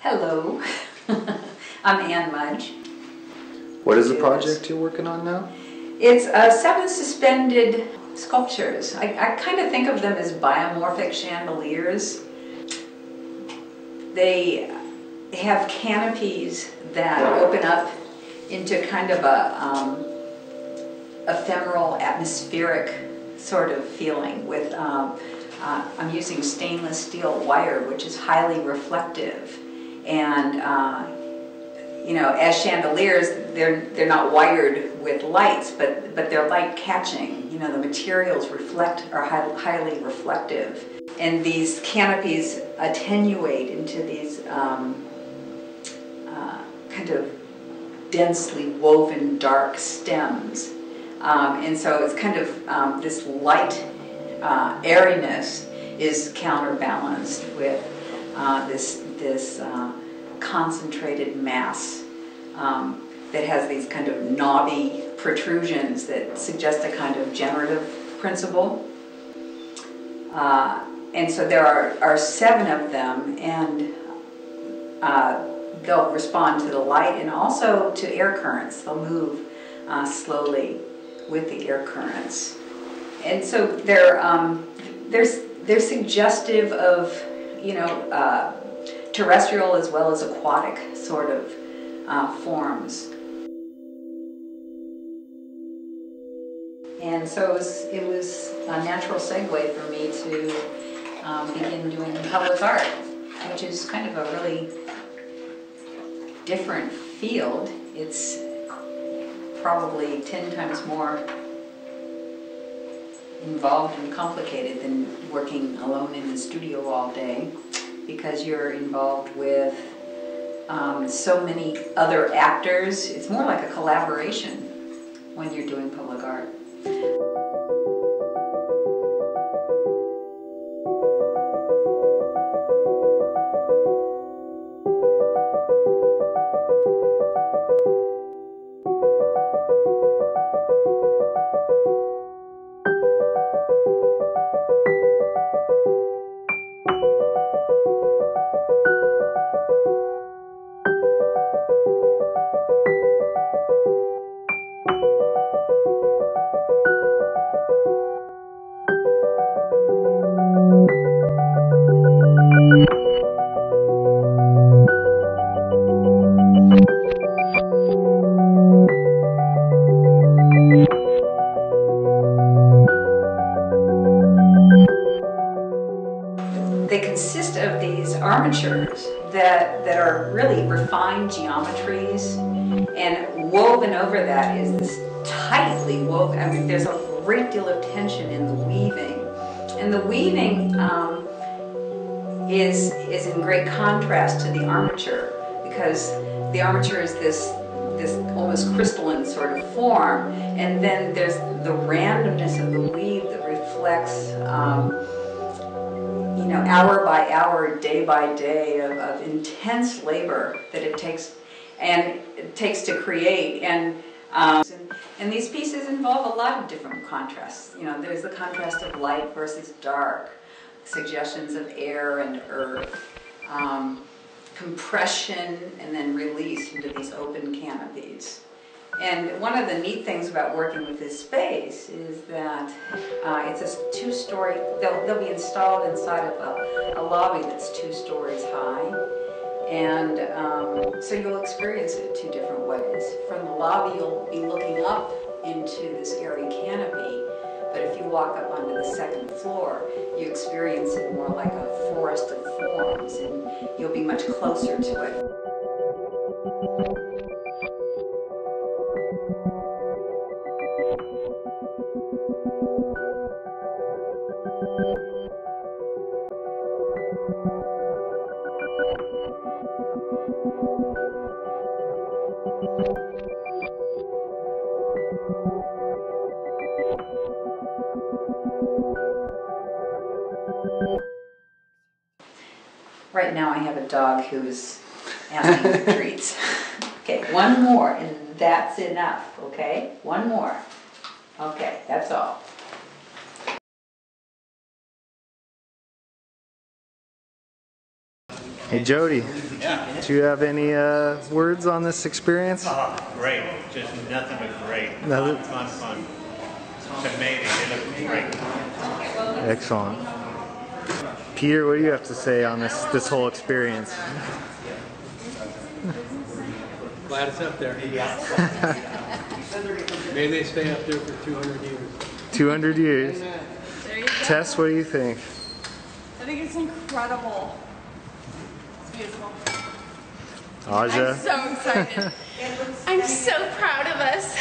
Hello, I'm Anne Mudge. What is the project you're working on now? It's 7 suspended sculptures. I kind of think of them as biomorphic chandeliers. They have canopies that open up into kind of a ephemeral, atmospheric sort of feeling with, I'm using stainless steel wire, which is highly reflective. And, you know, as chandeliers, they're not wired with lights, but they're light catching. You know, the materials are highly reflective. And these canopies attenuate into these kind of densely woven dark stems. And so it's kind of this light airiness is counterbalanced with this concentrated mass that has these kind of knobby protrusions that suggest a kind of generative principle. And so there are 7 of them, and they'll respond to the light and also to air currents. They'll move slowly with the air currents. And so they're suggestive of, you know, terrestrial as well as aquatic sort of forms. And so it was a natural segue for me to begin doing public art, which is kind of a really different field. It's probably 10 times more involved and complicated than working alone in the studio all day, because you're involved with so many other actors. It's more like a collaboration when you're doing public art. They consist of these armatures that are really refined geometries, and woven over that is this tightly woven, I mean, there's a great deal of tension in the weaving. And the weaving is in great contrast to the armature, because the armature is this almost crystalline sort of form, and then there's the randomness of the weave that reflects you know, hour by hour, day by day of intense labor that it takes to create. And these pieces involve a lot of different contrasts. You know, there's the contrast of light versus dark, suggestions of air and earth, compression and then release into these open canopies. And one of the neat things about working with this space is that it's a 2-story, they'll be installed inside of a lobby that's 2 stories high. And so you'll experience it 2 different ways. From the lobby, you'll be looking up into this airy canopy. But if you walk up onto the 2nd floor, you experience it more like a forest of forms, and you'll be much closer to it. Right now I have a dog who's asking for treats. Okay, one more and that's enough, okay? One more. Okay, that's all. Hey Jody. Yeah. Do you have any words on this experience? Oh, great. Just nothing but great. Nothing? Fun. It's amazing. It looks great. Excellent. Peter, what do you have to say on this whole experience? Glad it's up there. May they stay up there for 200 years. 200 years. There you go. Tess, what do you think? I think it's incredible. It's beautiful. Aja? I'm so excited. I'm so proud of us.